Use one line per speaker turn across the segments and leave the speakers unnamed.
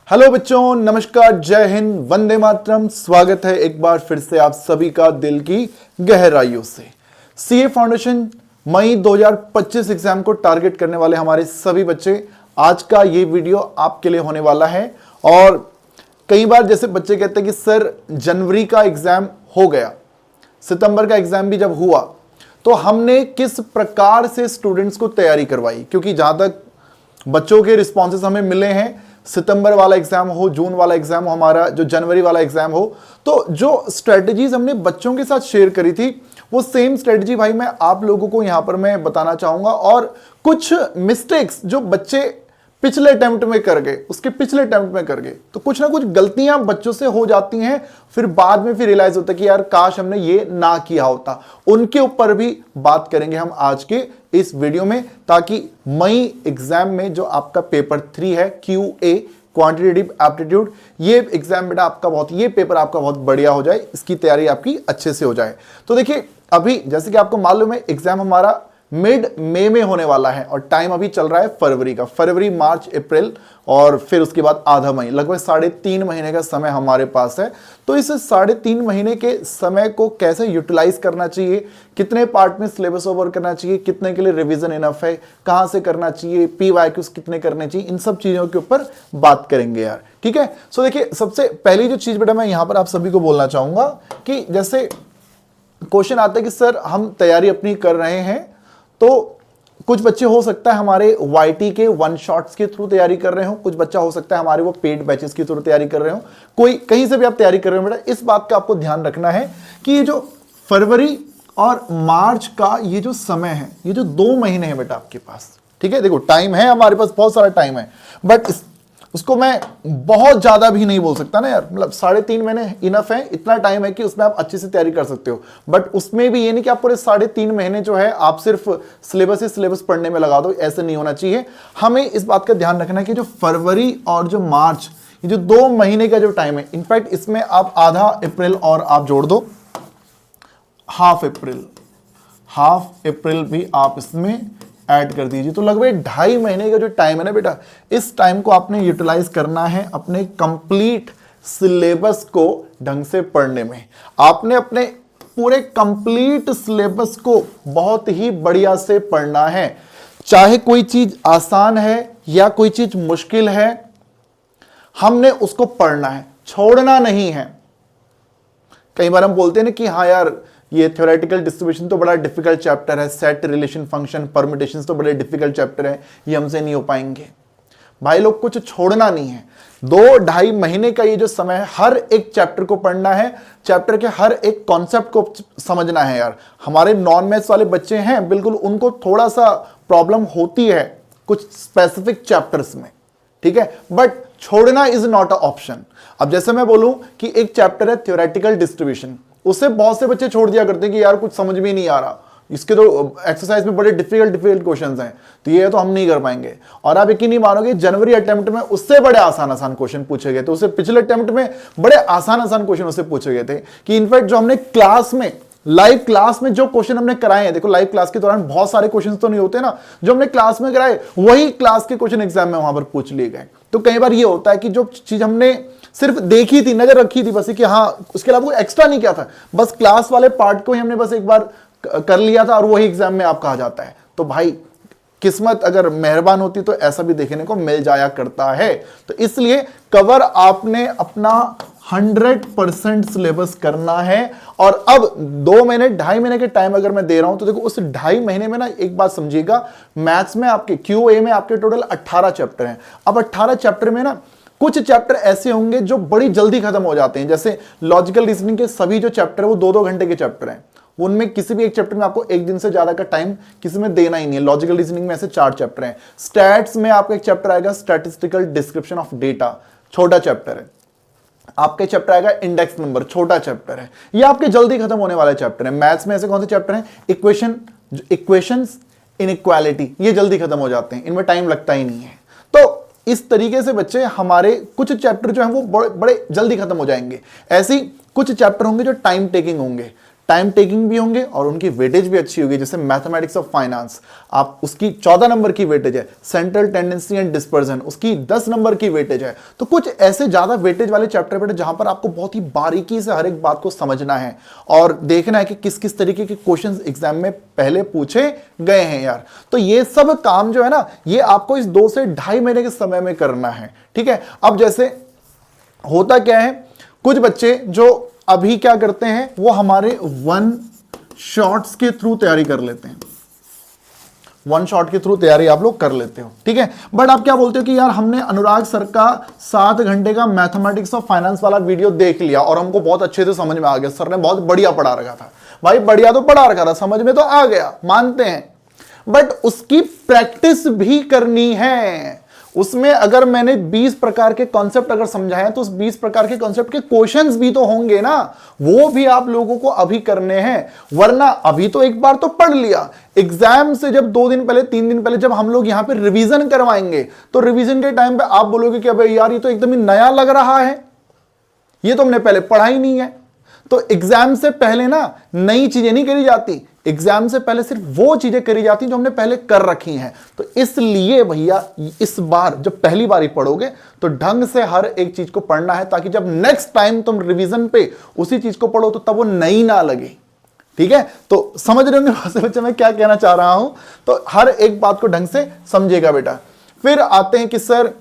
Hello बच्चों, नमस्कार, जय हिंद, वंदे मातरम। स्वागत है एक बार फिर से आप सभी का दिल की गहराइयों से। सीए फाउंडेशन मई 2025 एग्जाम को टारगेट करने वाले हमारे सभी बच्चे, आज का ये वीडियो आपके लिए होने वाला है। और कई बार जैसे बच्चे कहते हैं कि सर जनवरी का एग्जाम हो गया, सितंबर का एग्जाम भी जब हुआ तो हमने किस प्रकार से स्टूडेंट्स को तैयारी करवाई, क्योंकि जहां तक बच्चों के रिस्पॉन्सेस हमें मिले हैं, सितंबर वाला एग्जाम हो, जून वाला एग्जाम हो, हमारा जो जनवरी वाला एग्जाम हो, तो जो स्ट्रेटजीज हमने बच्चों के साथ शेयर करी थी वो सेम स्ट्रेटजी भाई मैं आप लोगों को यहां पर मैं बताना चाहूंगा। और कुछ मिस्टेक्स जो बच्चे पिछले अटेम्प्ट में कर गए, उसके पिछले अटेम्प्ट में कर गए, तो कुछ ना कुछ गलतियां बच्चों से हो जाती हैं, फिर बाद में फिर रियलाइज होता है कि यार काश हमने ये ना किया होता। उनके ऊपर भी बात करेंगे हम आज के इस वीडियो में, ताकि मई एग्जाम में जो आपका पेपर 3 है QA क्वांटिटेटिव एप्टीट्यूड, ये एग्जाम बेटा आपका ये पेपर आपका बहुत बढ़िया हो जाए, इसकी तैयारी आपकी अच्छे से हो जाए। तो देखिए अभी जैसे कि आपको मालूम है एग्जाम हमारा मिड मई में होने वाला है और टाइम अभी चल रहा है फरवरी का, फरवरी मार्च अप्रैल और फिर उसके बाद आधा महीना, लगभग 3.5 महीने का समय हमारे पास है। तो इस 3.5 महीने के समय को कैसे यूटिलाइज करना चाहिए, कितने पार्ट में सिलेबस ओवर करना चाहिए, कितने के लिए रिवीजन इनफ है, कहां से करना चाहिए, PYQs कितने करने चाहिए, इन सब चीजों के ऊपर बात करेंगे यार, ठीक है। सो देखिए सबसे पहली जो चीज बेटा मैं यहां पर आप सभी को बोलना चाहूंगा कि जैसे क्वेश्चन आता है कि सर हम तैयारी अपनी कर रहे हैं, तो कुछ बच्चे हो सकता है हमारे YT के वन शॉट्स के थ्रू तैयारी कर रहे हो, कुछ बच्चा हो सकता है हमारे वो पेड बैचेस के थ्रू तैयारी कर रहे हो, कोई कहीं से भी आप तैयारी कर रहे हो। बेटा इस बात का आपको ध्यान रखना है कि ये जो फरवरी और मार्च का ये जो समय है, ये जो 2 महीने हैं बेटा आपके पास, ठीक है। देखो टाइम है हमारे पास, बहुत सारा टाइम है, बट उसको मैं बहुत ज्यादा भी नहीं बोल सकता ना यार, मतलब 3.5 महीने इनफ है, इतना टाइम है कि उसमें आप अच्छे से तैयारी कर सकते हो। बट उसमें भी ये नहीं कि आप पूरे 3.5 महीने जो है आप सिर्फ सिलेबस पढ़ने में लगा दो, ऐसे नहीं होना चाहिए। हमें इस बात का ध्यान रखना है कि जो फरवरी और जो मार्च, ये जो 2 महीने का जो टाइम है, इनफैक्ट इसमें आप आधा अप्रैल और आप जोड़ दो, हाफ अप्रैल भी आप इसमें ऐड कर दीजिए, तो लगभग 2.5 महीने का जो टाइम है ना बेटा, इस टाइम को आपने यूटिलाइज करना है अपने कंप्लीट सिलेबस को ढंग से पढ़ने में। आपने अपने पूरे कंप्लीट सिलेबस को बहुत ही बढ़िया से पढ़ना है, चाहे कोई चीज आसान है या कोई चीज मुश्किल है, हमने उसको पढ़ना है, छोड़ना नहीं है। कई बार हम बोलते हैं ना कि हाँ यार ये थ्योरेटिकल डिस्ट्रीब्यूशन तो बड़ा डिफिकल्ट चैप्टर है, सेट, रिलेशन, फंक्शन, परम्यूटेशंस तो बड़े डिफिकल्ट चैप्टर है, ये हमसे नहीं हो पाएंगे। भाई लोग कुछ छोड़ना नहीं है, 2-2.5 महीने का ये जो समय है, हर एक चैप्टर को पढ़ना है, चैप्टर के हर एक कॉन्सेप्ट को समझना है यार। हमारे नॉन मैथ्स वाले बच्चे हैं, बिल्कुल उनको थोड़ा सा प्रॉब्लम होती है कुछ स्पेसिफिक चैप्टर्स में, ठीक है, बट छोड़ना इज नॉट अ ऑप्शन। अब जैसे मैं बोलूं कि एक चैप्टर है थ्योरेटिकल डिस्ट्रीब्यूशन, उससे बहुत से बच्चे छोड़ दिया करते हैं कि यार कुछ समझ में नहीं आ रहा, इसके तो एक्सरसाइज में बड़े डिफिकल्ट क्वेश्चंस हैं, तो ये तो हम नहीं कर पाएंगे। और आप यकीन नहीं मानोगे, जनवरी अटेम्प्ट में उससे बड़े आसान क्वेश्चन पूछे गए थे, उससे पिछले अटेम्प्ट में बड़े आसान क्वेश्चन उससे पूछे गए थे कि इनफैक्ट जो हमने क्लास में, लाइव क्लास में जो क्वेश्चन हमने कराए हैं, देखो लाइव क्लास के दौरान बहुत सारे क्वेश्चन तो नहीं होते ना, जो हमने क्लास में कराए वही क्लास के क्वेश्चन एग्जाम में वहां पर पूछ लिए गए। तो कई बार ये होता है कि जो चीज हमने सिर्फ देखी थी, नजर रखी थी बस कि हाँ, उसके अलावा कोई एक्स्ट्रा नहीं किया था, बस क्लास वाले पार्ट को ही हमने बस एक बार कर लिया था और वही एग्जाम में आप कहा जाता है। तो भाई किस्मत अगर मेहरबान होती तो ऐसा भी देखने को मिल जाया करता है। तो इसलिए कवर आपने अपना 100% सिलेबस करना है। और अब 2 महीने 2.5 महीने के टाइम अगर मैं दे रहा हूं, तो देखो उस 2.5 महीने में ना एक बात समझिएगा, मैथ्स में आपके QA में आपके टोटल 18 चैप्टर हैं। अब 18 चैप्टर में ना कुछ चैप्टर ऐसे होंगे जो बड़ी जल्दी खत्म हो जाते हैं, जैसे लॉजिकल रीजनिंग के सभी जो चैप्टर है वो 2-2 घंटे के चैप्टर हैं, उनमें किसी भी एक चैप्टर में आपको 1 दिन से ज्यादा का टाइम किसी में देना ही नहीं है। लॉजिकल रीजनिंग में ऐसे 4 चैप्टर हैं। स्टैट्स में आपका एक चैप्टर आएगा स्टैटिस्टिकल डिस्क्रिप्शन ऑफ डेटा, छोटा चैप्टर है। आपके चैप्टर आएगा इंडेक्स नंबर, छोटा चैप्टर है। ये आपके जल्दी खत्म होने वाले चैप्टर है। मैथ्स में ऐसे कौन से चैप्टर हैं? इक्वेशंस, इनइक्वालिटी, ये जल्दी खत्म हो जाते हैं, इनमें टाइम लगता ही नहीं है। तो इस तरीके से बच्चे हमारे कुछ चैप्टर जो हैं वो बड़े जल्दी खत्म हो जाएंगे। ऐसे ही कुछ चैप्टर होंगे जो टाइम टेकिंग होंगे। टाइम टेकिंग भी होंगे और उनकी वेटेज भी अच्छी होगी। जैसे मैथमेटिक्स ऑफ फाइनेंस, आप उसकी 14 नंबर की वेटेज है, सेंट्रल टेंडेंसी एंड डिस्पर्जन उसकी 10 नंबर की वेटेज है। तो कुछ ऐसे ज्यादा वेटेज वाले चैप्टर बेटे जहां पर आपको बहुत ही बारीकी से हर एक बात को समझना है और देखना है कि किस किस तरीके के क्वेश्चंस एग्जाम में पहले पूछे गए हैं यार। तो ये सब काम जो है ना, ये आपको इस 2 से 2.5 महीने के समय में करना है, ठीक है। अब जैसे होता क्या है, कुछ बच्चे जो अभी क्या करते हैं, वो हमारे वन शॉट्स के थ्रू तैयारी कर लेते हैं, वन शॉट के थ्रू तैयारी आप लोग कर लेते हो, ठीक है। बट आप क्या बोलते हो कि यार हमने अनुराग सर का 7 घंटे का मैथमेटिक्स ऑफ फाइनेंस वाला वीडियो देख लिया और हमको बहुत अच्छे से समझ में आ गया, सर ने बहुत बढ़िया पढ़ा रखा था। भाई बढ़िया तो पढ़ा रखा था, समझ में तो आ गया, मानते हैं, बट उसकी प्रैक्टिस भी करनी है। उसमें अगर मैंने 20 प्रकार के कॉन्सेप्ट अगर समझाए तो उस 20 प्रकार के कॉन्सेप्ट के क्वेश्चंस भी तो होंगे ना, वो भी आप लोगों को अभी करने हैं। वरना अभी तो एक बार तो पढ़ लिया, एग्जाम से जब 2 दिन पहले 3 दिन पहले जब हम लोग यहां पे रिवीजन करवाएंगे तो रिवीजन के टाइम पे आप बोलोगे कि अबे यार ये तो एकदम ही नया लग रहा है, ये तो हमने पहले पढ़ा ही नहीं है। तो एग्जाम से पहले ना नई चीजें नहीं करी जाती, एग्जाम से पहले सिर्फ वो चीजें करी जाती जो हमने पहले कर रखी हैं। तो इसलिए भैया इस बार जब पहली बार ही पढ़ोगे तो ढंग से हर एक चीज को पढ़ना है, ताकि जब नेक्स्ट टाइम तुम रिवीजन पे उसी चीज को पढ़ो तो तब वो नई ना लगे, ठीक है। तो समझ रहे होंगे बच्चे मैं क्या कहना चाह रहा हूं। तो हर एक बात को ढंग से समझेगा बेटा। फिर आते हैं कि सर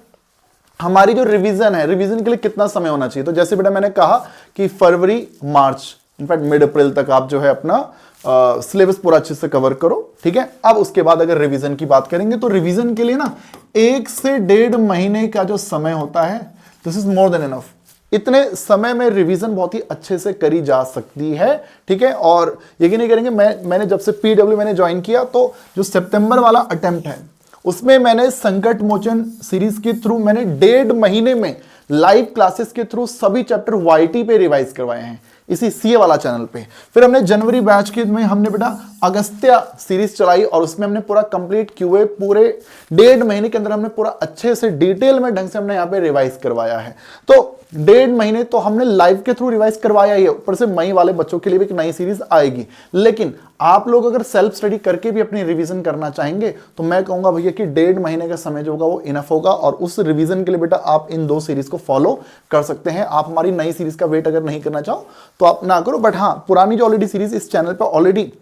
हमारी जो रिवीजन है, रिवीजन के लिए कितना समय होना चाहिए। तो जैसे बेटा मैंने कहा कि फरवरी मार्च इनफैक्ट मिड अप्रैल तक आप जो है अपना सिलेबस पूरा अच्छे से कवर करो, ठीक है। अब उसके बाद अगर रिवीजन की बात करेंगे तो रिवीजन के लिए ना 1 से 1.5 महीने का जो समय होता है, this is more than enough. इतने समय में रिवीजन बहुत ही अच्छे से करी जा सकती है, ठीक है। और यकीन नहीं करेंगे, मैंने जब से पीडब्ल्यू मैंने ज्वाइन किया तो जो सितंबर वाला अटेम्प्ट है उसमें मैंने संकट मोचन सीरीज के थ्रू मैंने 1.5 महीने में लाइव क्लासेस के थ्रू सभी चैप्टर वाईटी पे रिवाइज करवाए हैं, इसी सीए वाला चैनल पे। फिर हमने जनवरी बैच के में हमने बेटा अगस्त्या सीरीज चलाई और उसमें हमने पूरा कंप्लीट क्यूए पूरे 1.5 महीने के अंदर हमने पूरा अच्छे से डिटेल में ढंग से हमने यहाँ पे रिवाइज करवाया है। तो 1.5 महीने तो हमने लाइव के थ्रू रिवाइज करवाया ही है, ऊपर से मई वाले बच्चों के लिए भी एक नई सीरीज आएगी। लेकिन आप लोग अगर सेल्फ स्टडी करके भी अपनी रिवीजन करना चाहेंगे तो मैं कहूंगा भैया कि 1.5 महीने का समय जो होगा वो इनफ होगा, और उस रिवीजन के लिए बेटा आप इन 2 सीरीज को फॉलो कर सकते हैं। आप हमारी नई सीरीज का वेट अगर नहीं करना चाहो तो आप ना करो, बट हाँ पुरानी जो ऑलरेडी सीरीज इस चैनल पर ऑलरेडी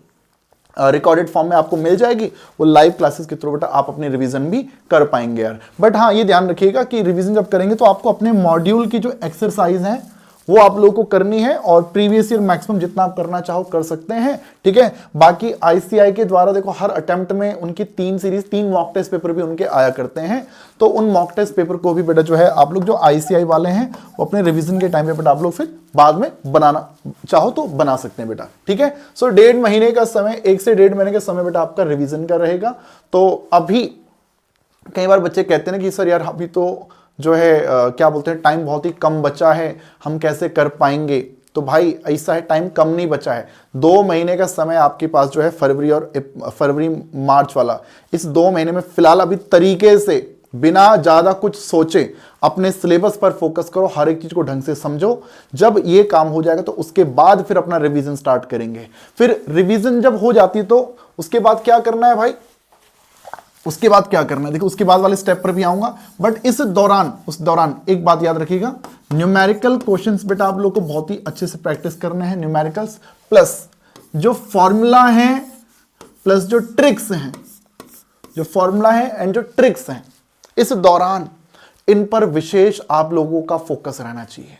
रिकॉर्डेड फॉर्म में आपको मिल जाएगी, वो लाइव क्लासेस के थ्रू बेटा आप अपनी रिवीजन भी कर पाएंगे यार। बट हाँ ये ध्यान रखिएगा कि रिवीजन जब करेंगे तो आपको अपने मॉड्यूल की जो एक्सरसाइज है वो आप लोगों को करनी है, और प्रीवियस ईयर मैक्सिमम जितना आप करना चाहो कर सकते हैं, ठीक है। बाकी आईसीआई के द्वारा देखो हर अटेम्प्ट में उनकी 3 सीरीज 3 मॉक टेस्ट पेपर भी उनके आया करते हैं। तो उन मॉक टेस्ट पेपर को भी बेटा जो है आप लोग जो आईसीआई वाले हैं वो अपने रिवीजन के टाइम पे बेटा आप लोग फिर बाद में बनाना चाहो तो बना सकते हैं बेटा, ठीक है। सो 1.5 महीने का समय, 1 से 1.5 महीने का समय बेटा आपका रिवीजन का रहेगा। तो अभी कई बार बच्चे कहते हैं कि सर यार अभी तो जो है क्या बोलते हैं टाइम बहुत ही कम बचा है, हम कैसे कर पाएंगे। तो भाई ऐसा है, टाइम कम नहीं बचा है, 2 महीने का समय आपके पास जो है फरवरी मार्च वाला, इस 2 महीने में फिलहाल अभी तरीके से बिना ज्यादा कुछ सोचे अपने सिलेबस पर फोकस करो, हर एक चीज को ढंग से समझो। जब ये काम हो जाएगा तो उसके बाद फिर अपना रिवीजन स्टार्ट करेंगे। फिर रिवीजन जब हो जाती तो उसके बाद क्या करना है भाई, उसके बाद क्या करना है देखो, उसके बाद वाले स्टेप पर भी आऊंगा। बट उस दौरान एक बात याद रखिएगा, न्यूमेरिकल क्वेश्चंस बेटा आप लोग को बहुत ही अच्छे से प्रैक्टिस करने हैं। न्यूमेरिकल्स प्लस जो फॉर्मूला है प्लस जो ट्रिक्स हैं, जो फॉर्मूला है एंड जो ट्रिक्स हैं, इस दौरान इन पर विशेष आप लोगों का फोकस रहना चाहिए।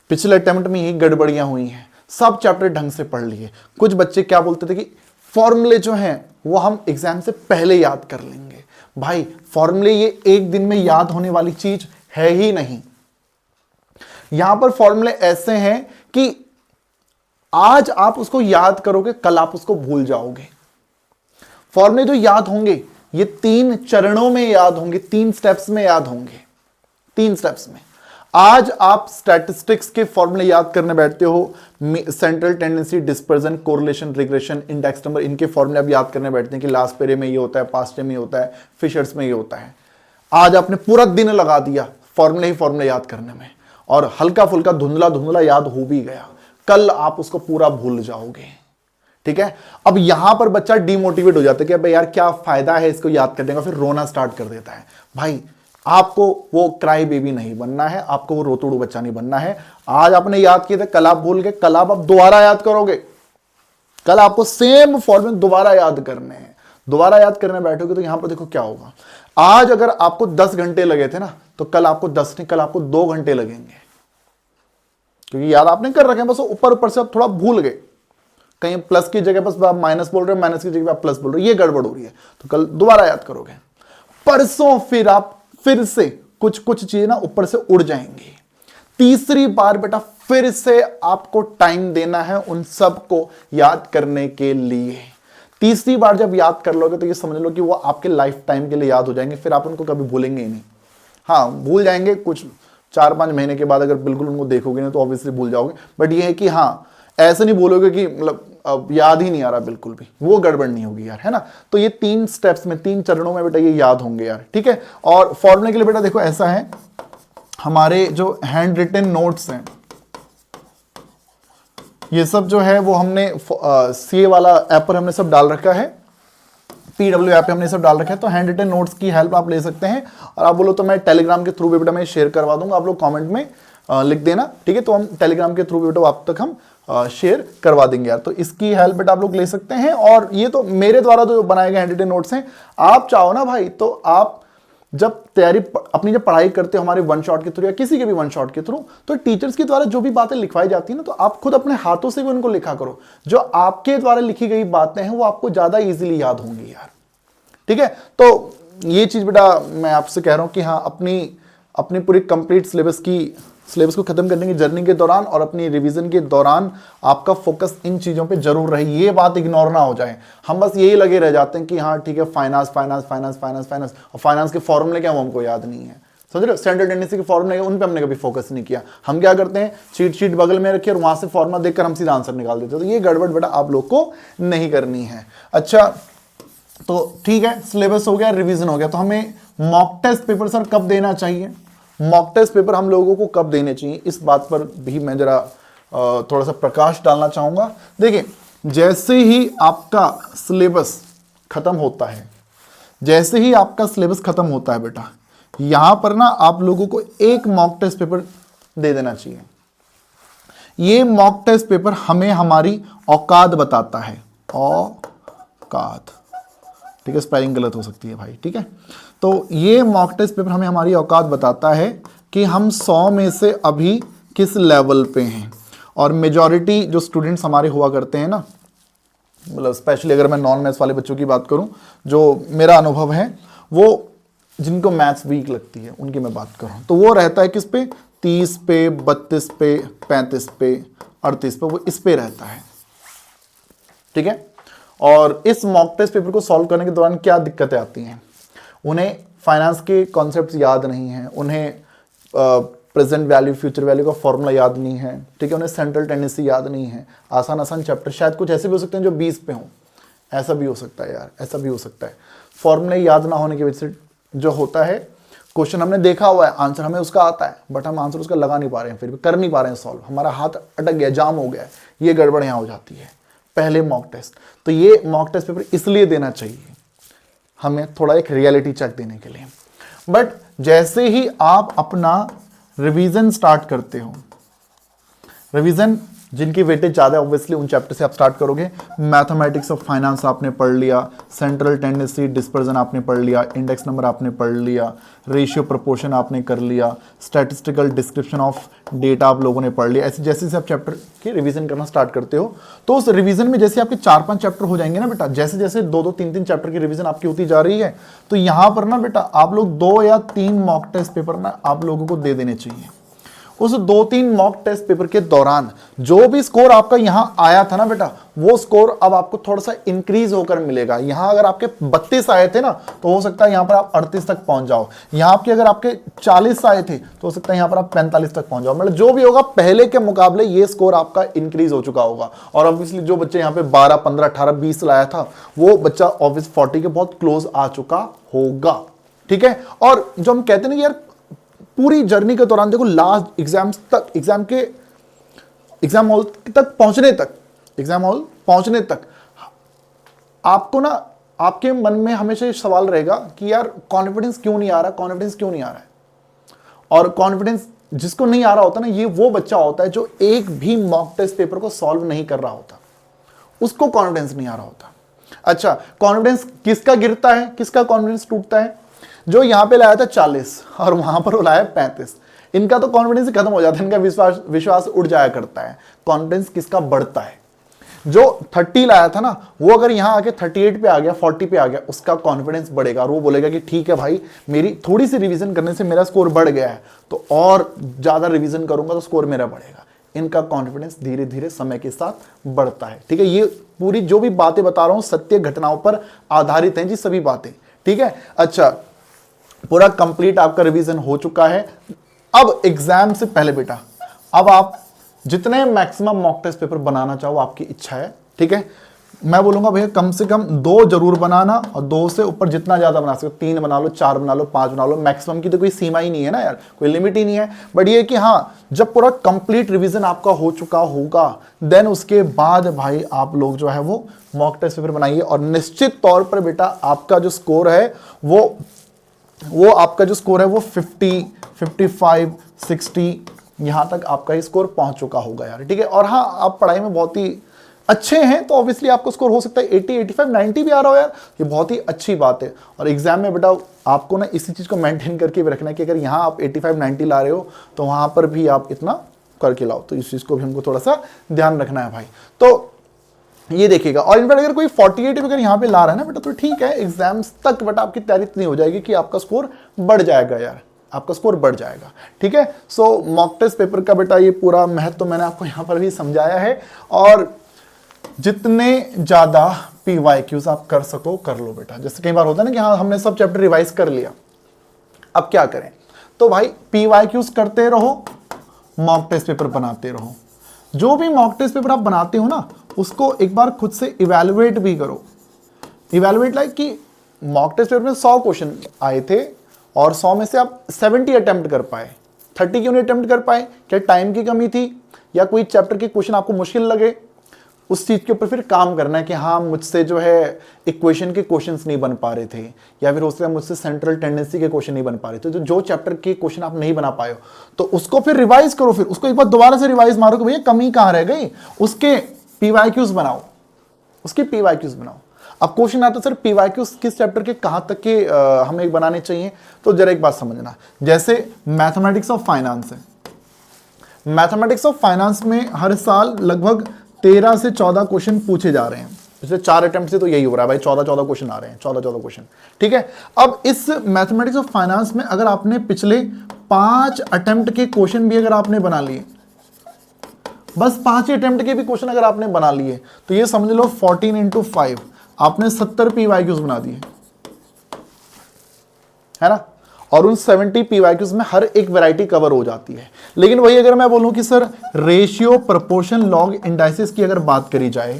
पिछले अटेम्प्ट में यही गड़बड़ियां हुई हैं, सब चैप्टर ढंग से पढ़ लिए। कुछ बच्चे क्या बोलते थे कि फॉर्मूले जो हैं वो हम एग्जाम से पहले याद कर लेंगे। भाई फॉर्मूले ये एक दिन में याद होने वाली चीज है ही नहीं। यहां पर फॉर्मूले ऐसे हैं कि आज आप उसको याद करोगे, कल आप उसको भूल जाओगे। फॉर्मूले जो याद होंगे ये 3 चरणों में याद होंगे, 3 स्टेप्स में याद होंगे, 3 स्टेप्स में। आज आप स्टैटिस्टिक्स के फॉर्मूले याद करने बैठते हो, central tendency, dispersion, correlation, regression, index number, इनके फॉर्मूले आप याद करने बैठते हैं कि लास्ट पेरे में ये होता है, पास्ट में ये होता है, फिशर्स में ये होता है। आज आपने पूरा दिन लगा दिया फॉर्मूले याद करने में, और हल्का फुल्का धुंधला याद हो भी गया, कल आप उसको पूरा भूल जाओगे। ठीक है। अब यहां पर बच्चा डिमोटिवेट हो जाता है कि भाई यार क्या फायदा है इसको याद करने का, फिर रोना स्टार्ट कर देता है। भाई आपको वो क्राई बेबी नहीं बनना है, आपको वो रोतुड़ू बच्चा नहीं बनना है। आज आपने याद किए थे, कल आप भूल गए, कल आप दोबारा याद करोगे, कल आपको सेम फॉर्मूले दोबारा याद करने हैं। दोबारा याद करने बैठोगे तो यहां पर देखो क्या होगा। आज अगर आपको 10 घंटे लगे थे ना, तो कल आपको 10 नहीं, कल आपको 2 घंटे लगेंगे, क्योंकि याद आपने कर रखे हैं, बस ऊपर ऊपर से आप थोड़ा भूल गए। कहीं प्लस की जगह बस आप माइनस बोल रहे हो, माइनस की जगह आप प्लस बोल रहे हो, ये गड़बड़ हो रही है। तो कल दोबारा याद करोगे, परसों फिर आप फिर से कुछ कुछ चीजें ना ऊपर से उड़ जाएंगी। तीसरी बार बेटा फिर से आपको टाइम देना है उन सब को याद करने के लिए। तीसरी बार जब याद कर लोगे तो ये समझ लो कि वो आपके लाइफ टाइम के लिए याद हो जाएंगे, फिर आप उनको कभी भूलेंगे ही नहीं। हाँ, भूल जाएंगे कुछ 4-5 महीने के बाद, अगर बिल्कुल उनको देखोगे नहीं तो ऑब्वियसली भूल जाओगे। बट ये है कि हाँ, ऐसे नहीं बोलोगे कि मतलब अब याद ही नहीं आ रहा बिल्कुल भी, वो गड़बड़ नहीं होगी यार, है ना। तो ये 3 स्टेप्स में, 3 चरणों में बेटा ये याद होंगे यार, ठीक है। और फॉर्मूले के लिए बेटा देखो ऐसा है, हमारे जो हैंड रिटन नोट्स हैं ये सब जो है वो हमने सीए वाला ऐप पर हमने सब डाल रखा है, PW ऐप पे हमने सब डाल रखा है। तो हैंड रिटन नोट्स की हेल्प आप ले सकते हैं, और आप बोलो तो मैं टेलीग्राम के थ्रू भी बेटा मैं शेयर करवा दूंगा, आप लोग कमेंट में लिख देना, ठीक है। तो हम टेलीग्राम के थ्रू भी बेटा आप तक हम शेयर करवा देंगे यार। तो इसकी हेल्प बेटा आप लोग ले सकते हैं। और ये तो मेरे द्वारा जो बनाए गए हैंड रिटन नोट्स हैं, आप चाहो ना भाई तो आप जब तैयारी अपनी जब पढ़ाई करते हो हमारे वन शॉट के थ्रू या किसी के भी वन शॉट के थ्रू, तो टीचर्स के द्वारा जो भी बातें लिखवाई जाती है ना, तो आप खुद अपने हाथों से भी उनको लिखा करो। जो आपके द्वारा लिखी गई बातें हैं वो आपको ज्यादा इजीली याद होंगी यार, ठीक है। तो ये चीज बेटा मैं आपसे कह रहा हूं कि हाँ, अपनी पूरी कंप्लीट सिलेबस को खत्म करने की जर्नी के दौरान और अपनी रिवीजन के दौरान आपका फोकस इन चीजों पे जरूर रहे, ये बात इग्नोर ना हो जाए। हम बस यही लगे रह जाते हैं कि हाँ ठीक है, finance finance finance finance finance, और फाइनेंस के फॉर्मूले क्या हमको याद नहीं है, समझ रहे हो। स्टैंडर्ड टेंडेंसी के फॉर्मूले उन पे हमने कभी फोकस नहीं किया। हम क्या करते हैं, चीट शीट बगल में रखिए और वहां से फॉर्मूला देखकर हम सीधा आंसर निकाल देते हैं। तो ये गड़बड़ बेटा आप लोग को नहीं करनी है। अच्छा, तो ठीक है, सिलेबस हो गया, रिवीजन हो गया। तो हमें मॉक टेस्ट पेपर सर कब देना चाहिए, मॉक टेस्ट पेपर हम लोगों को कब देने चाहिए, इस बात पर भी मैं जरा थोड़ा सा प्रकाश डालना चाहूंगा। देखिए, जैसे ही आपका सिलेबस खत्म होता है, जैसे ही आपका सिलेबस खत्म होता है बेटा, यहां पर ना आप लोगों को एक मॉक टेस्ट पेपर दे देना चाहिए। ये मॉक टेस्ट पेपर हमें हमारी औकात बताता है, औकात, ठीक है, स्पेलिंग गलत हो सकती है भाई, ठीक है। तो ये मॉक टेस्ट पेपर हमें हमारी औकात बताता है कि हम 100 में से अभी किस लेवल पे हैं। और मेजॉरिटी जो स्टूडेंट्स हमारे हुआ करते हैं ना, मतलब स्पेशली अगर मैं नॉन मैथ्स वाले बच्चों की बात करूं, जो मेरा अनुभव है, वो जिनको मैथ्स वीक लगती है उनकी मैं बात कर रहा हूं, तो वो रहता है किस पे, 30 पे, 32 पे, 35 पे, 38 पे, वो इस पे रहता है, ठीक है। और इस मॉक टेस्ट पेपर को सॉल्व करने के दौरान क्या दिक्कतें आती हैं, उन्हें फाइनेंस के कॉन्सेप्ट्स याद नहीं हैं, उन्हें प्रेजेंट वैल्यू फ्यूचर वैल्यू का फॉर्मूला याद नहीं है, ठीक है, उन्हें सेंट्रल टेंडेंसी याद नहीं है, आसान आसान चैप्टर शायद कुछ ऐसे भी हो सकते हैं जो 20 पे हों, ऐसा भी हो सकता है यार, ऐसा भी हो सकता है। फॉर्मूले याद ना होने की वजह से जो होता है, क्वेश्चन हमने देखा हुआ है, आंसर हमें उसका आता है, बट हम आंसर उसका लगा नहीं पा रहे हैं, फिर भी कर नहीं पा रहे हैं सॉल्व, हमारा हाथ अटक गया, जाम हो गया है, ये गड़बड़ यहाँ हो जाती है पहले मॉक टेस्ट। तो ये मॉक टेस्ट पेपर इसलिए देना चाहिए हमें, थोड़ा एक रियलिटी चेक देने के लिए। बट जैसे ही आप अपना रिवीजन स्टार्ट करते हो, रिवीजन जिनकी वेटेज ज़्यादा है ऑब्वियसली उन चैप्टर से आप स्टार्ट करोगे। मैथमेटिक्स ऑफ फाइनेंस आपने पढ़ लिया, सेंट्रल टेंडेंसी डिस्पर्जन आपने पढ़ लिया, इंडेक्स नंबर आपने पढ़ लिया, रेशियो प्रोपोर्शन आपने कर लिया, स्टैटिस्टिकल डिस्क्रिप्शन ऑफ डेटा आप लोगों ने पढ़ लिया। ऐसे जैसे जैसे आप चैप्टर की रिवीजन करना स्टार्ट करते हो, तो उस रिवीजन में जैसे आपके 4-5 चैप्टर हो जाएंगे ना बेटा, जैसे जैसे 2-2, 3-3 चैप्टर की रिवीजन आपकी होती जा रही है, तो यहाँ पर ना बेटा आप लोग 2 या 3 मॉक टेस्ट पेपर ना आप लोगों को दे देने चाहिए। उस 2-3 मॉक टेस्ट पेपर के दौरान जो भी स्कोर आपका यहां आया था ना बेटा, वो स्कोर अब आपको थोड़ा सा इंक्रीज होकर मिलेगा। यहां अगर आपके 32 आए थे ना, तो हो सकता है यहां पर आप 38 तक पहुंच जाओ। यहां आपके अगर आपके 40 आए थे तो हो सकता है यहां पर आप 45 तक पहुंच जाओ। मतलब जो भी होगा पहले के मुकाबले ये स्कोर आपका इंक्रीज हो चुका होगा। और ऑब्वियसली जो बच्चे यहां पे 12, 15, 18, 20 लाया था, वो बच्चा ऑब्वियस 40 के बहुत क्लोज आ चुका होगा, ठीक है। और जो हम कहते हैं ना यार, पूरी जर्नी के दौरान देखो, लास्ट एग्जाम्स तक, एग्जाम हॉल तक पहुंचने तक आपको ना आपके मन में हमेशा ये सवाल रहेगा कि यार कॉन्फिडेंस क्यों नहीं आ रहा, कॉन्फिडेंस क्यों नहीं आ रहा है। और कॉन्फिडेंस जिसको नहीं आ रहा होता ना, ये वो बच्चा होता है जो एक भी मॉक टेस्ट पेपर को सॉल्व नहीं कर रहा होता, उसको कॉन्फिडेंस नहीं आ रहा होता। अच्छा, कॉन्फिडेंस किसका गिरता है, किसका कॉन्फिडेंस टूटता है? जो यहां पे लाया था 40 और वहां पर वो लाया 35, इनका तो कॉन्फिडेंस ही खत्म हो जाता है, इनका विश्वास उड़ जाया करता है। कॉन्फिडेंस किसका बढ़ता है? जो 30 लाया था ना, वो अगर यहां आके 38 पे आ गया, 40 पे आ गया, उसका कॉन्फिडेंस बढ़ेगा और वो बोलेगा कि ठीक है भाई, मेरी थोड़ी सी रिवीजन करने से मेरा स्कोर बढ़ गया है, तो और ज्यादा रिवीजन करूंगा तो स्कोर मेरा बढ़ेगा। इनका कॉन्फिडेंस धीरे धीरे समय के साथ बढ़ता है। ठीक है, ये पूरी जो भी बातें बता रहा हूं सत्य घटनाओं पर आधारित हैं जी, सभी बातें। ठीक है, अच्छा, पूरा कंप्लीट आपका रिवीजन हो चुका है। अब एग्जाम से पहले बेटा, अब आप जितने मैक्सिमम मॉक टेस्ट पेपर बनाना चाहो आपकी इच्छा है। ठीक है, मैं बोलूंगा भैया कम से कम 2 जरूर बनाना, और 2 से ऊपर जितना ज्यादा बना सकते हो, 3 बना लो, 4 बना लो, 5 बना लो। मैक्सिमम की तो कोई सीमा ही नहीं है ना यार, कोई लिमिट ही नहीं है। बट ये कि हाँ, जब पूरा कंप्लीट रिवीजन आपका हो चुका होगा, देन उसके बाद भाई आप लोग जो है वो मॉक टेस्ट पेपर बनाइए। और निश्चित तौर पर बेटा आपका जो स्कोर है वो आपका जो स्कोर है वो 50, 55, 60 यहां तक आपका ही स्कोर पहुंच चुका होगा यार। ठीक है, और हाँ, आप पढ़ाई में बहुत ही अच्छे हैं तो ऑब्वियसली आपको स्कोर हो सकता है 80, 85, 90 भी आ रहा हो यार, ये बहुत ही अच्छी बात है। और एग्जाम में बेटा आपको ना इसी चीज को मेंटेन करके भी रखना है कि अगर यहाँ आप 85, 90 ला रहे हो तो वहां पर भी आप इतना करके लाओ। तो इस चीज को भी हमको थोड़ा सा ध्यान रखना है भाई। तो ये देखिएगा, और इनफैक्ट अगर कोई 48 अगर यहाँ पे ला रहा है ना बेटा, तो ठीक है, एग्जाम्स तक बेटा आपकी तैयारी इतनी हो जाएगी कि आपका स्कोर बढ़ जाएगा यार, आपका स्कोर बढ़ जाएगा। ठीक है, सो मॉक टेस्ट पेपर का बेटा ये पूरा महत्व तो मैंने आपको यहाँ पर भी समझाया है। और जितने ज्यादा PYQs आप कर सको कर लो बेटा। जैसे कई बार होता है ना कि हाँ हमने सब चैप्टर रिवाइज कर लिया, अब क्या करें? तो भाई PYQs करते रहो, मॉक टेस्ट पेपर बनाते रहो। जो भी मॉक टेस्ट पेपर आप बनाते हो ना, उसको एक बार खुद से इवैल्यूएट भी करो। इवैल्यूएट लाइक कि मॉक टेस्ट पेपर में 100 क्वेश्चन आए थे और 100 में से आप 70 अटेम्प्ट कर पाए, 30 क्यों नहीं अटेम्प्ट कर पाए? क्या टाइम की कमी थी, या कोई चैप्टर के क्वेश्चन आपको मुश्किल लगे? उस चीज के ऊपर फिर काम करना है कि हाँ मुझसे जो है इक्वेशन के क्वेश्चंस नहीं बन पा रहे थे, या फिर हो सकता है मुझसे सेंट्रल टेंडेंसी के क्वेश्चन नहीं बन पा रहे थे। तो जो चैप्टर के क्वेश्चन आप नहीं बना पाए हो तो उसको फिर रिवाइज करो, फिर उसको एक बार दोबारा से रिवाइज मारो कि भैया कमी कहाँ रह गई, उसके PYQs बनाओ, उसके PYQs बनाओ। अब क्वेश्चन आता है सर PYQs किस चैप्टर के कहाँ तक के हमें बनाने चाहिए? तो जरा एक बात समझना, जैसे मैथमेटिक्स ऑफ फाइनेंस है, मैथमेटिक्स ऑफ फाइनेंस में हर साल लगभग 13 से 14 क्वेश्चन पूछे जा रहे हैं। पिछले 4 अटेम्प्ट से तो यही हो रहा है भाई, 14 क्वेश्चन आ रहे हैं, 14 क्वेश्चन। ठीक है, अब इस मैथमेटिक्स ऑफ फाइनेंस में अगर आपने पिछले 5 अटेम्प्ट के क्वेश्चन भी अगर आपने बना लिए, बस 5 अटेम्प्ट के भी क्वेश्चन अगर आपने बना लिए, तो ये समझ लो 14 × 5 आपने 70 PYQs बना दिए, है ना। और उन 70 PYQs में हर एक वैरायटी कवर हो जाती है। लेकिन वही अगर मैं बोलूं कि sir ratio, proportion, log, indices की अगर बात करी जाए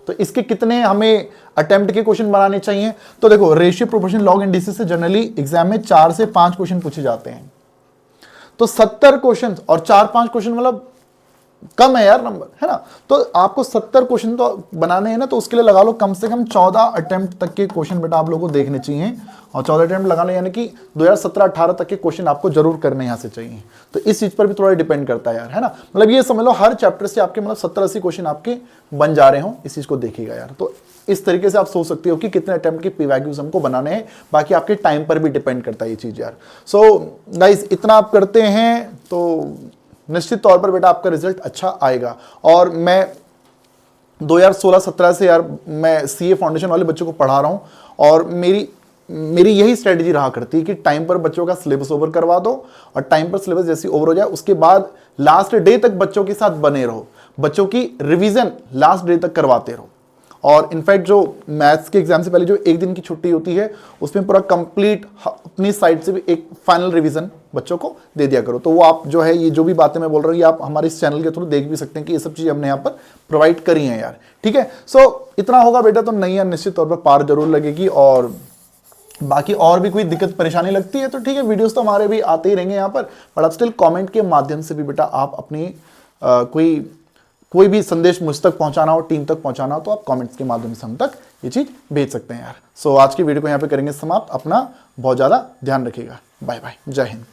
तो इसके कितने हमें अटेम्प्ट के क्वेश्चन बनाने चाहिए? तो देखो, रेशियो, प्रोपोर्शन, लॉग, इंडाइसिस से जनरली एग्जाम में 4 से 5 क्वेश्चन पूछे जाते हैं। तो 70 क्वेश्चन और 4-5 क्वेश्चन मतलब कम है यार नंबर, है ना। तो आपको 70 क्वेश्चन तो बनाने हैं ना, तो उसके लिए लगा लो कम से कम 14 अटेम्प्ट तक के क्वेश्चन बेटा आप लोगों को देखने चाहिए। और 14 अटेम्प्ट लगाने यानी कि 2017-18 तक के क्वेश्चन आपको जरूर करने यहाँ से चाहिए। तो इस चीज पर भी थोड़ा डिपेंड करता है यार, है ना। मतलब ये समझ लो हर चैप्टर से आपके मतलब 70-80 क्वेश्चन आपके बन जा रहे हो, इस चीज को देखिएगा यार। तो इस तरीके से आप सोच सकते हो कि कितने अटेम्प्ट के PYQs हमको बनाने हैं। बाकी आपके टाइम पर भी डिपेंड करता है ये चीज यार। सो गाइस, इतना आप करते हैं तो निश्चित तौर पर बेटा आपका रिजल्ट अच्छा आएगा। और मैं 2016-17 से यार मैं CA फाउंडेशन वाले बच्चों को पढ़ा रहा हूँ, और मेरी यही स्ट्रेटजी रहा करती है कि टाइम पर बच्चों का सिलेबस ओवर करवा दो, और टाइम पर सिलेबस जैसे ओवर हो जाए उसके बाद लास्ट डे तक बच्चों के साथ बने रहो, बच्चों की रिवीजन लास्ट डे तक करवाते रहो। और इनफैक्ट जो मैथ्स के एग्जाम से पहले जो 1 दिन की छुट्टी होती है, उसमें पूरा कंप्लीट अपनी साइड से भी एक फाइनल रिवीजन बच्चों को दे दिया करो। तो वो आप जो है ये जो भी बातें मैं बोल रहा हूँ, ये आप हमारे इस चैनल के थ्रू देख भी सकते हैं कि ये सब चीज़ हमने यहाँ पर प्रोवाइड करी हैं यार। ठीक है, सो इतना होगा बेटा तो नहीं यार, निश्चित तौर पर पार जरूर लगेगी। और बाकी और भी कोई दिक्कत परेशानी लगती है तो ठीक है, वीडियोस तो हमारे भी आते ही रहेंगे यहाँ पर, बट अब स्टिल कमेंट के माध्यम से भी बेटा आप अपनी कोई भी संदेश मुझ तक पहुंचाना हो, टीम तक पहुंचाना हो, तो आप कमेंट्स के माध्यम से हम तक ये चीज़ भेज सकते हैं यार। सो आज की वीडियो को यहाँ पे करेंगे समाप्त। अपना बहुत ज़्यादा ध्यान रखिएगा। बाय बाय, जय हिंद।